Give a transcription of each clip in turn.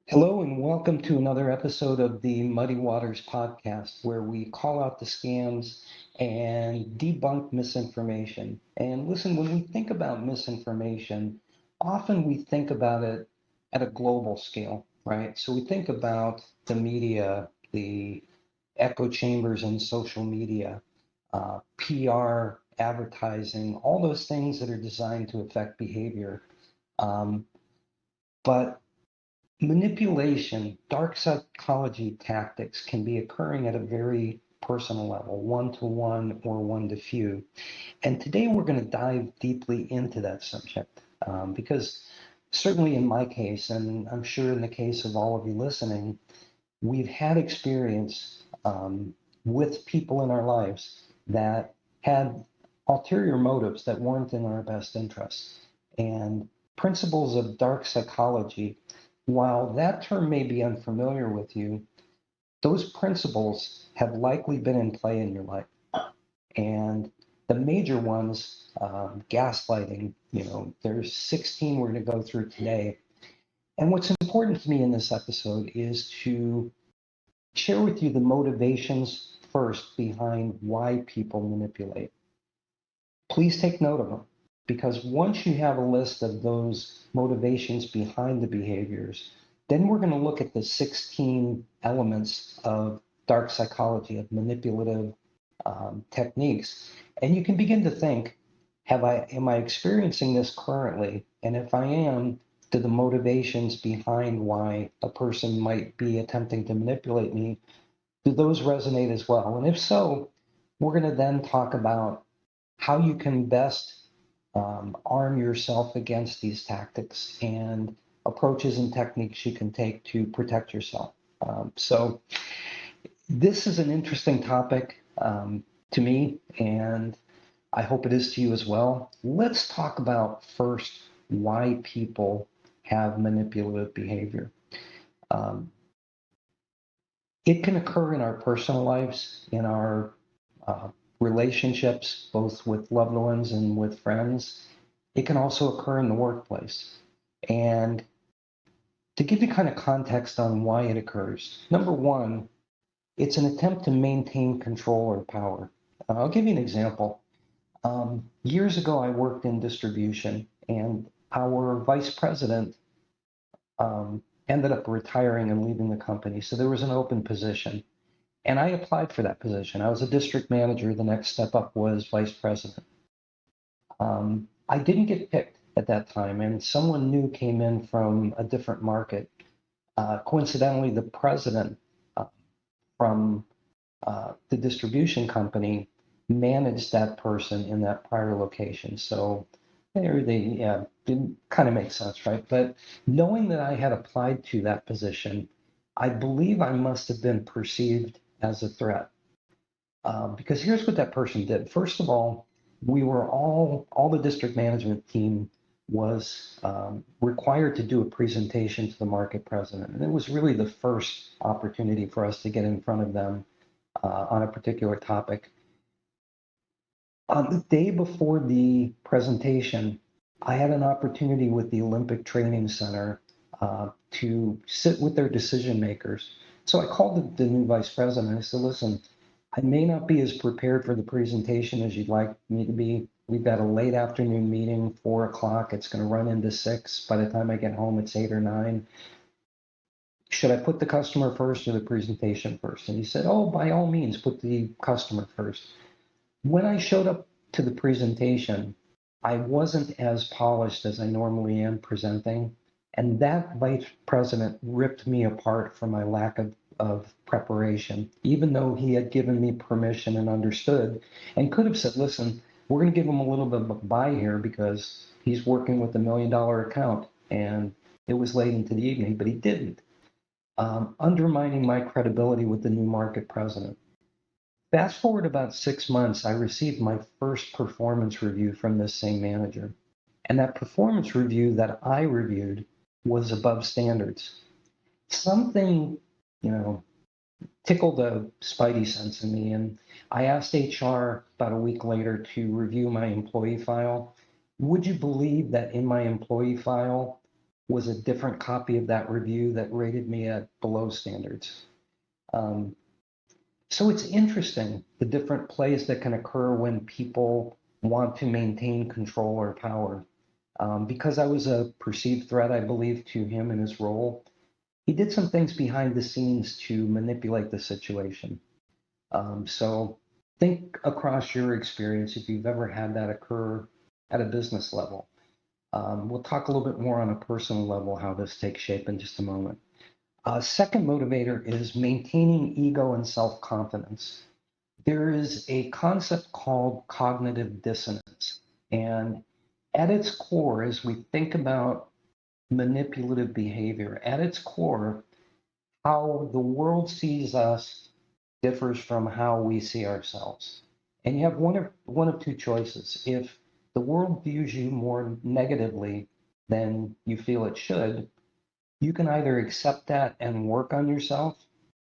Hello, and welcome to another episode of the Muddy Waters podcast, where we call out the scams and debunk misinformation. And listen, when we think about misinformation, often we think about it at a global scale, right? So we think about the media, the echo chambers in social media, PR, advertising, all those things that are designed to affect behavior. Um, but Manipulation, dark psychology tactics can be occurring at a very personal level, one to one or one to few. And today we're going to dive deeply into that subject because, certainly in my case, and I'm sure in the case of all of you listening, we've had experience with people in our lives that had ulterior motives that weren't in our best interests. And principles of dark psychology, while that term may be unfamiliar with you, those principles have likely been in play in your life. And the major ones, gaslighting, there's 16 we're going to go through today. And what's important to me in this episode is to share with you the motivations first behind why people manipulate. Please take note of them because once you have a list of those motivations behind the behaviors, then we're going to look at the 16 elements of dark psychology, of manipulative techniques. And you can begin to think, am I experiencing this currently? And if I am, do the motivations behind why a person might be attempting to manipulate me, do those resonate as well? And if so, we're going to then talk about how you can best arm yourself against these tactics and approaches and techniques you can take to protect yourself. So this is an interesting topic to me, and I hope it is to you as well. Let's talk about first why people have manipulative behavior. Um, it can occur in our personal lives, in our uh, relationships, both with loved ones and with friends. It can also occur in the workplace. And to give you kind of context on why it occurs, number one, it's an attempt to maintain control or power. I'll give you an example. Years ago, I worked in distribution, and our vice president ended up retiring and leaving the company. So there was an open position. And I applied for that position. I was a district manager. The next step up was vice president. I didn't get picked at that time, and someone new came in from a different market. Coincidentally, the president uh, from the distribution company managed that person in that prior location. So everything, yeah, didn't kind of make sense, right? But knowing that I had applied to that position, I believe I must have been perceived as a threat. Because here's what that person did. First of all, we were all the district management team was required to do a presentation to the market president. And it was really the first opportunity for us to get in front of them on a particular topic. On the day before the presentation, I had an opportunity with the Olympic Training Center to sit with their decision makers. So I called the new vice president. I said, listen, I may not be as prepared for the presentation as you'd like me to be. We've got a late afternoon meeting, 4 o'clock. It's going to run into 6. By the time I get home, it's 8 or 9. Should I put the customer first or the presentation first? And he said, oh, by all means, put the customer first. When I showed up to the presentation, I wasn't as polished as I normally am presenting. And that vice president ripped me apart for my lack of preparation, even though he had given me permission and understood and could have said, listen, we're going to give him a little bit of a buy here because he's working with $1 million account. And it was late into the evening, but he didn't, undermining my credibility with the new market president. Fast forward about 6 months, I received my first performance review from this same manager. And that performance review that I reviewed was above standards. Something, you know, tickled a spidey sense in me. And I asked HR about a week later to review my employee file. Would you believe that in my employee file, was a different copy of that review that rated me at below standards. Um, so it's interesting the different plays that can occur when people want to maintain control or power. Because I was a perceived threat, I believe, to him and his role, he did some things behind the scenes to manipulate the situation. So think across your experience if you've ever had that occur at a business level. We'll talk a little bit more on a personal level how this takes shape in just a moment. Second motivator is maintaining ego and self-confidence. There is a concept called cognitive dissonance. And at its core, as we think about manipulative behavior, at its core, how the world sees us differs from how we see ourselves. And you have one of two choices. If the world views you more negatively than you feel it should, you can either accept that and work on yourself,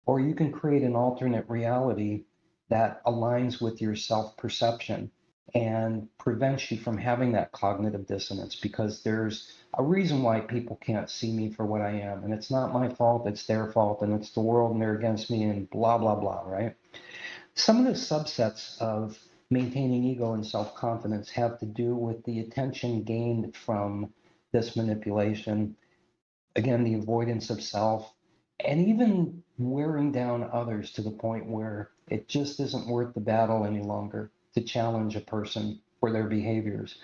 or you can create an alternate reality that aligns with your self perception and prevents you from having that cognitive dissonance because there's a reason why people can't see me for what I am. And it's not my fault, it's their fault, and it's the world and they're against me, and blah, blah, blah, right? Some of the subsets of maintaining ego and self confidence have to do with the attention gained from this manipulation. Again, the avoidance of self, and even wearing down others to the point where it just isn't worth the battle any longer to challenge a person for their behaviors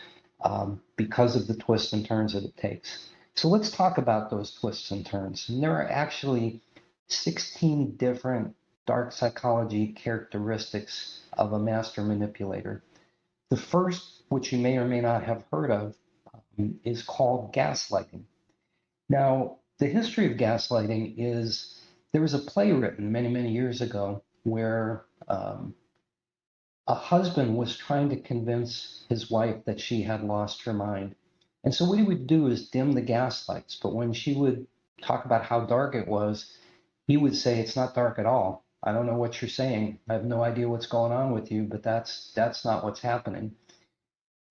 because of the twists and turns that it takes. So let's talk about those twists and turns. And there are actually 16 different dark psychology characteristics of a master manipulator. The first, which you may or may not have heard of, is called gaslighting. Now, the history of gaslighting is there was a play written many, many years ago where a husband was trying to convince his wife that she had lost her mind. And so what he would do is dim the gas lights. But when she would talk about how dark it was, he would say, "It's not dark at all. I don't know what you're saying. I have no idea what's going on with you, but that's not what's happening."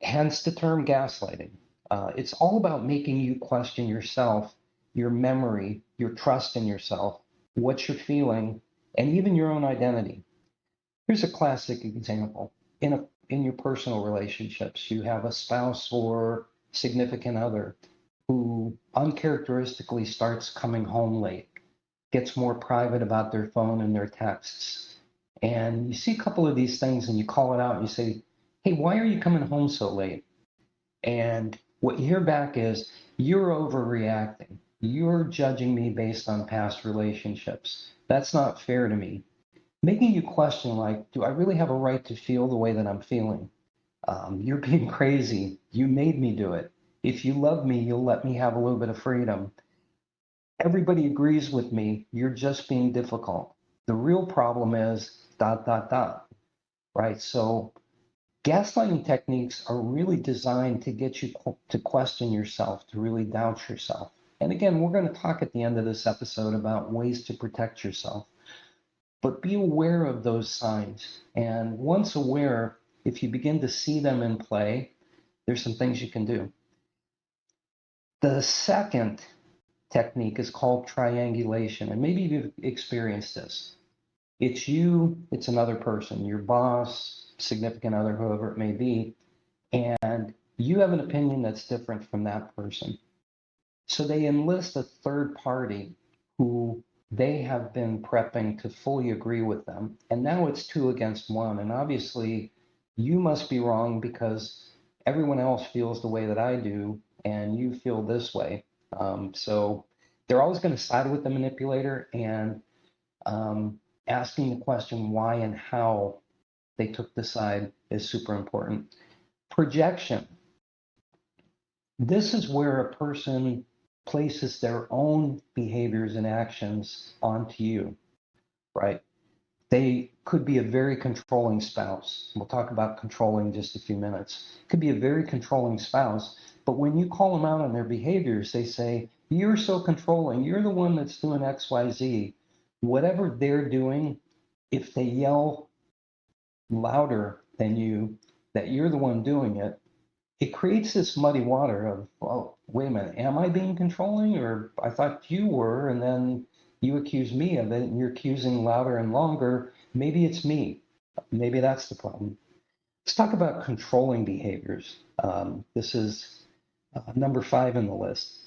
Hence the term gaslighting. It's all about making you question yourself, your memory, your trust in yourself, what you're feeling, and even your own identity. Here's a classic example. In your personal relationships, you have a spouse or significant other who uncharacteristically starts coming home late, gets more private about their phone and their texts. And you see a couple of these things and you call it out and you say, "Hey, why are you coming home so late?" And what you hear back is, "You're overreacting. You're judging me based on past relationships. That's not fair to me." Making you question, like, do I really have a right to feel the way that I'm feeling? You're being crazy. You made me do it. If you love me, you'll let me have a little bit of freedom. Everybody agrees with me. You're just being difficult. The real problem is dot, dot, dot, right? So gaslighting techniques are really designed to get you to question yourself, to really doubt yourself. And again, we're going to talk at the end of this episode about ways to protect yourself. But be aware of those signs. And once aware, if you begin to see them in play, there's some things you can do. The second technique is called triangulation. And maybe you've experienced this. It's you, it's another person, your boss, significant other, whoever it may be, and you have an opinion that's different from that person. So they enlist a third party who they have been prepping to fully agree with them. And now it's two against one. And obviously, you must be wrong because everyone else feels the way that I do, and you feel this way. So they're always going to side with the manipulator, and asking the question why and how they took the side is super important. Projection. This is where a person places their own behaviors and actions onto you, right? They could be a very controlling spouse. We'll talk about controlling in just a few minutes. Could be a very controlling spouse, but when you call them out on their behaviors, they say, "You're so controlling. You're the one that's doing XYZ." Whatever they're doing, if they yell louder than you that you're the one doing it, it creates this muddy water of, well, wait a minute, am I being controlling? Or I thought you were, and then you accuse me of it, and you're accusing louder and longer. Maybe it's me. Maybe that's the problem. Let's talk about controlling behaviors. This is number 5 in the list.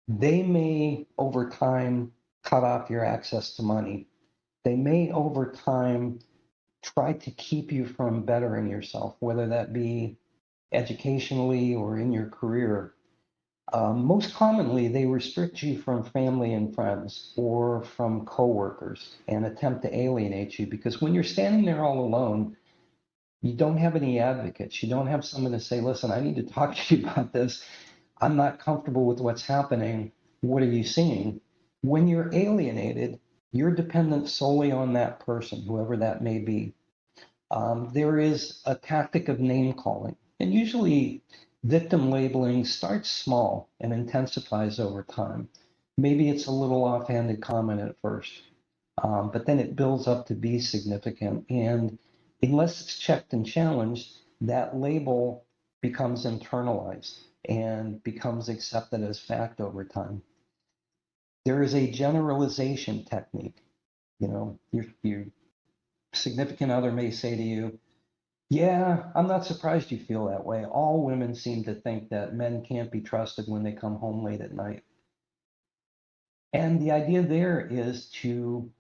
They may, over time, cut off your access to money. They may, over time, try to keep you from bettering yourself, whether that be educationally or in your career. Most commonly, they restrict you from family and friends or from coworkers and attempt to alienate you because when you're standing there all alone, you don't have any advocates. You don't have someone to say, listen, I need to talk to you about this. I'm not comfortable with what's happening. What are you seeing? When you're alienated, you're dependent solely on that person, whoever that may be. There is a tactic of name calling, and usually victim labeling starts small and intensifies over time. Maybe it's a little offhanded comment at first, but then it builds up to be significant. And unless it's checked and challenged, that label becomes internalized and becomes accepted as fact over time. There is a generalization technique. You know, your significant other may say to you, yeah, I'm not surprised you feel that way. All women seem to think that men can't be trusted when they come home late at night. And the idea there is to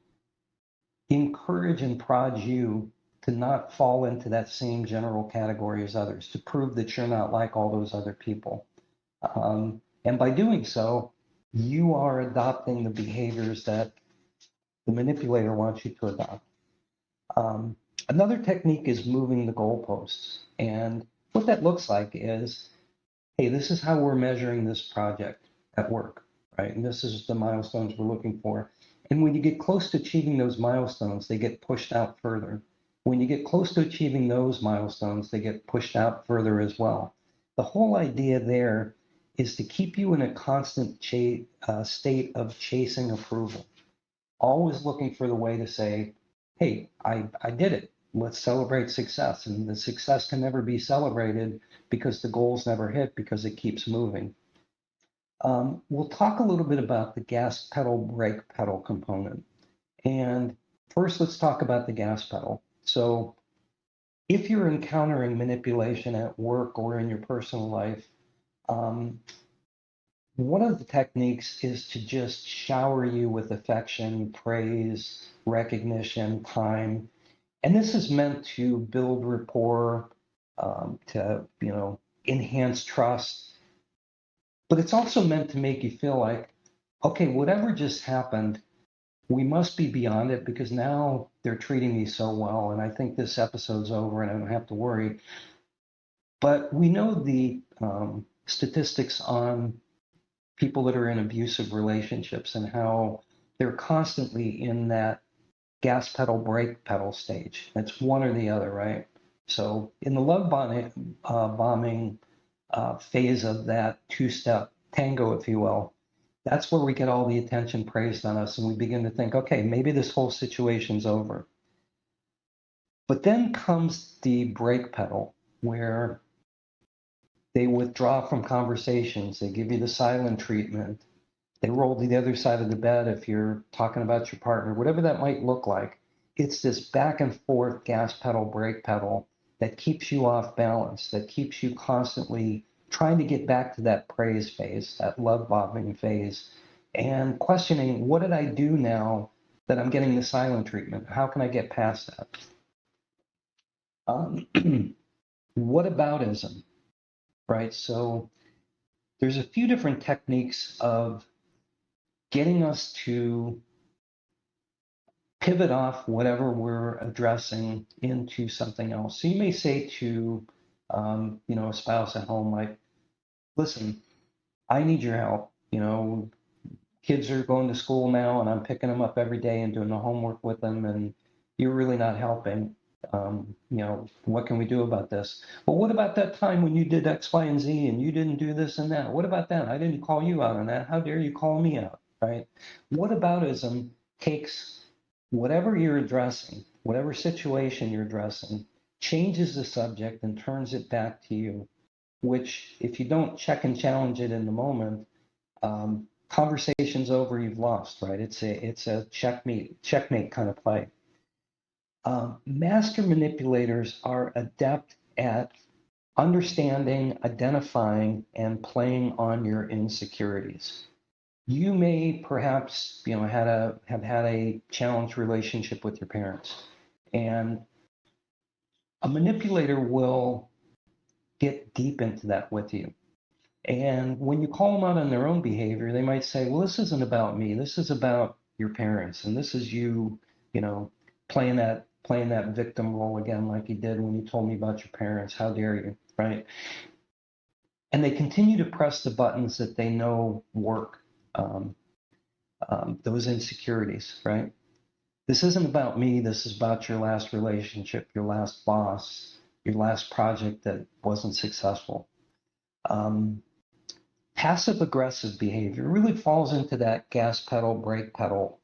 encourage and prod you to not fall into that same general category as others, to prove that you're not like all those other people. And by doing so, you are adopting the behaviors that the manipulator wants you to adopt. Um, Another technique is moving the goalposts. And what that looks like is, hey, this is how we're measuring this project at work, right? And this is the milestones we're looking for. And when you get close to achieving those milestones, they get pushed out further. When you get close to achieving those milestones, they get pushed out further as well. The whole idea there is to keep you in a constant state of chasing approval, always looking for the way to say, hey, I did it. Let's celebrate success. And the success can never be celebrated because the goals never hit because it keeps moving. We'll talk a little bit about the gas pedal, brake pedal component. And first, let's talk about the gas pedal. So if you're encountering manipulation at work or in your personal life, um, one of the techniques is to just shower you with affection, praise, recognition, time. And this is meant to build rapport, to, enhance trust. But it's also meant to make you feel like, okay, whatever just happened, we must be beyond it because now they're treating me so well. And I think this episode's over and I don't have to worry. But we know the statistics on people that are in abusive relationships and how they're constantly in that gas pedal, brake pedal stage. It's one or the other, right? So in the love bombing phase of that two-step tango, if you will, that's where we get all the attention praised on us and we begin to think, okay, maybe this whole situation's over. But then comes the brake pedal where they withdraw from conversations, they give you the silent treatment, they roll to the other side of the bed if you're talking about your partner, whatever that might look like. It's this back and forth gas pedal, brake pedal that keeps you off balance, that keeps you constantly trying to get back to that praise phase, that love bombing phase, and questioning, what did I do now that I'm getting the silent treatment? How can I get past that? Um, what aboutism, right? So there's a few different techniques of getting us to pivot off whatever we're addressing into something else. So you may say to, a spouse at home, like, listen, I need your help. Kids are going to school now and I'm picking them up every day and doing the homework with them and you're really not helping. What can we do about this? Well, what about that time when you did X, Y, and Z and you didn't do this and that? What about that? I didn't call you out on that. How dare you call me out, right? What aboutism takes whatever you're addressing, whatever situation you're addressing, changes the subject and turns it back to you. which if you don't check and challenge it in the moment, conversation's over, you've lost, right? It's a checkmate kind of play. Master manipulators are adept at understanding, identifying, and playing on your insecurities. You may perhaps, have had a challenged relationship with your parents, and a manipulator will get deep into that with you. And when you call them out on their own behavior, they might say, well, this isn't about me. This is about your parents. And this is you, you know, playing that victim role again, like you did when you told me about your parents. How dare you, right? And they continue to press the buttons that they know work, um, those insecurities, right? This isn't about me. This is about your last relationship, your last boss, your last project that wasn't successful. Um, Passive aggressive behavior really falls into that gas pedal, brake pedal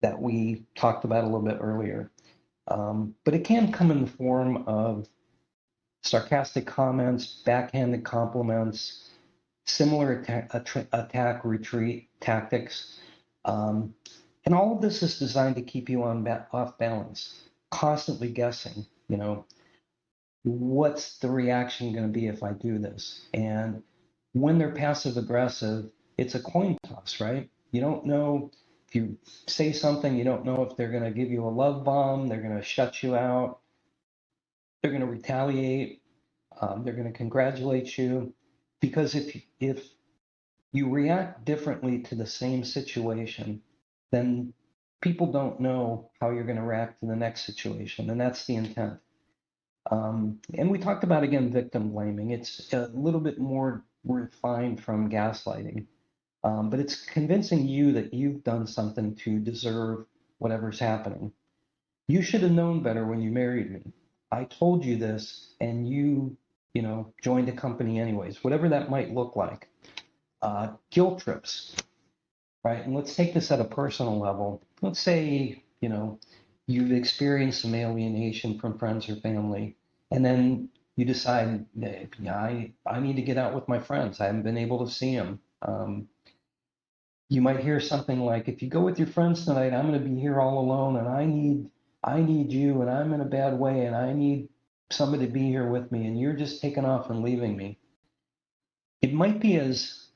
that we talked about a little bit earlier. But it can come in the form of sarcastic comments, backhanded compliments, similar attack retreat tactics. Um, and all of this is designed to keep you off balance, constantly guessing, what's the reaction going to be if I do this? And when they're passive aggressive, it's a coin toss, right? You don't know if you say something, you don't know if they're going to give you a love bomb, they're going to shut you out, they're going to retaliate, they're going to congratulate you. Because if you react differently to the same situation, then people don't know how you're going to react to the next situation, and that's the intent. And we talked about, again, victim blaming. It's a little bit more refined from gaslighting, but it's convincing you that you've done something to deserve whatever's happening. You should have known better when you married me. I told you this, and you joined a company anyways, whatever that might look like. Guilt trips, right? And let's take this at a personal level. Let's say, you've experienced some alienation from friends or family, and then you decide, yeah, I need to get out with my friends. I haven't been able to see them. You might hear something like, if you go with your friends tonight, I'm going to be here all alone, and I need you, and I'm in a bad way, and I need somebody to be here with me, and you're just taking off and leaving me. It might be as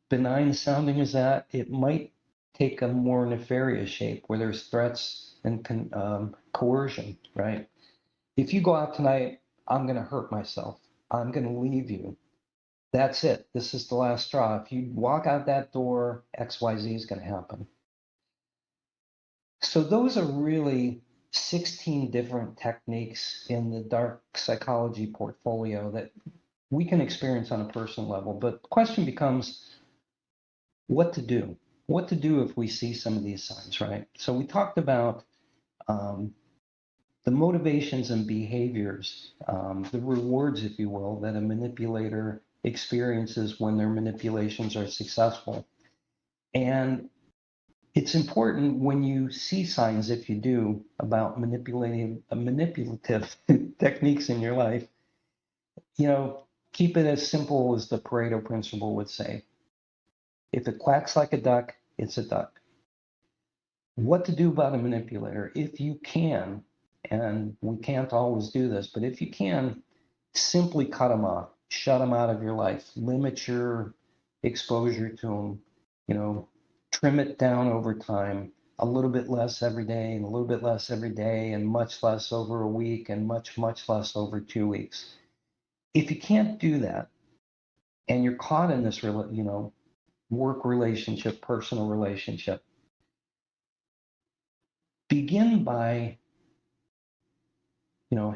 benign sounding as that. It might take a more nefarious shape where there's threats and coercion, right? If you go out tonight, I'm going to hurt myself. I'm going to leave you. That's it. This is the last straw. If you walk out that door, XYZ is going to happen. So those are really 16 different techniques in the dark psychology portfolio that we can experience on a personal level. But the question becomes, what to do? What to do if we see some of these signs, right? So we talked about the motivations and behaviors, the rewards, if you will, that a manipulator experiences when their manipulations are successful. And it's important when you see signs, if you do, about manipulative techniques in your life, keep it as simple as the Pareto principle would say. If it quacks like a duck, it's a duck. What to do about a manipulator? If you can, and we can't always do this, but if you can, simply cut them off, shut them out of your life, limit your exposure to them, trim it down over time, a little bit less every day and a little bit less every day and much less over a week and much, much less over 2 weeks. If you can't do that and you're caught in this, work relationship, personal relationship, begin by,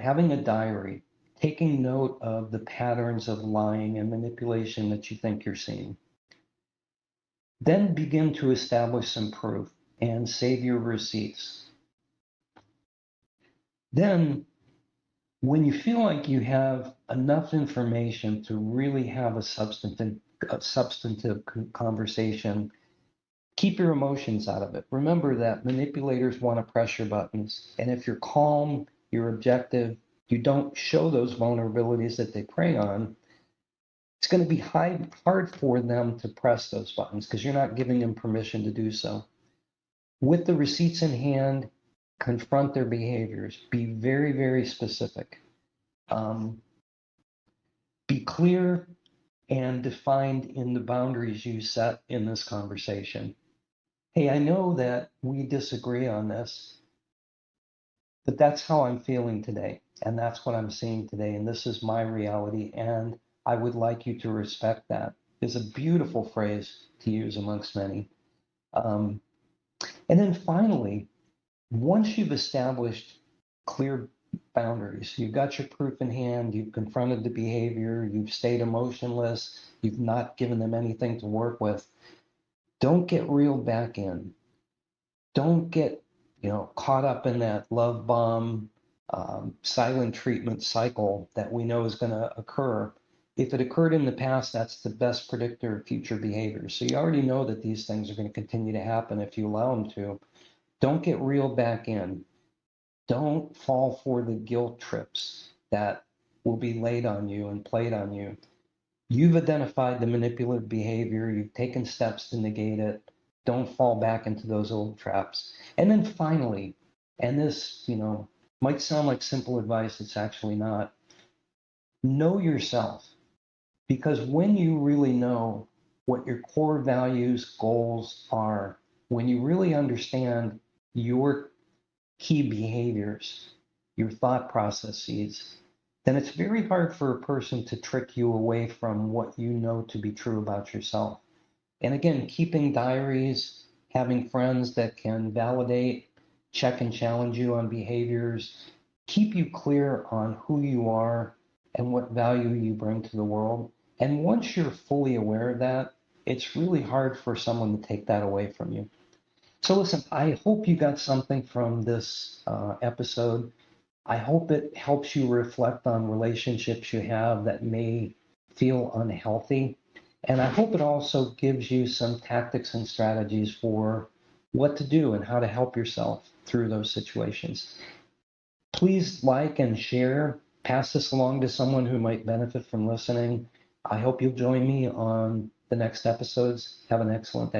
having a diary, taking note of the patterns of lying and manipulation that you think you're seeing. Then begin to establish some proof and save your receipts. Then, when you feel like you have enough information to really have a substantive conversation, keep your emotions out of it. Remember that manipulators want to press your buttons. And if you're calm, you're objective, you don't show those vulnerabilities that they prey on, it's going to be hard for them to press those buttons because you're not giving them permission to do so. With the receipts in hand, confront their behaviors. Be very, very specific. Be clear and defined in the boundaries you set in this conversation. Hey, I know that we disagree on this, but that's how I'm feeling today. And that's what I'm seeing today. And this is my reality. And I would like you to respect that. Is a beautiful phrase to use amongst many. Um, and then finally, once you've established clear boundaries, you've got your proof in hand, you've confronted the behavior, you've stayed emotionless, you've not given them anything to work with, don't get reeled back in. Don't get, caught up in that love bomb, silent treatment cycle that we know is going to occur. If it occurred in the past, that's the best predictor of future behavior. So you already know that these things are going to continue to happen if you allow them to. Don't get reeled back in. Don't fall for the guilt trips that will be laid on you and played on you. You've identified the manipulative behavior, you've taken steps to negate it. Don't fall back into those old traps. And then finally, and this, might sound like simple advice, it's actually not. Know yourself. Because when you really know what your core values, goals are, when you really understand your key behaviors, your thought processes, then it's very hard for a person to trick you away from what you know to be true about yourself. And again, keeping diaries, having friends that can validate, check and challenge you on behaviors, keep you clear on who you are and what value you bring to the world. And once you're fully aware of that, it's really hard for someone to take that away from you. So listen, I hope you got something from this episode. I hope it helps you reflect on relationships you have that may feel unhealthy. And I hope it also gives you some tactics and strategies for what to do and how to help yourself through those situations. Please like and share, pass this along to someone who might benefit from listening. I hope you'll join me on the next episodes. Have an excellent day.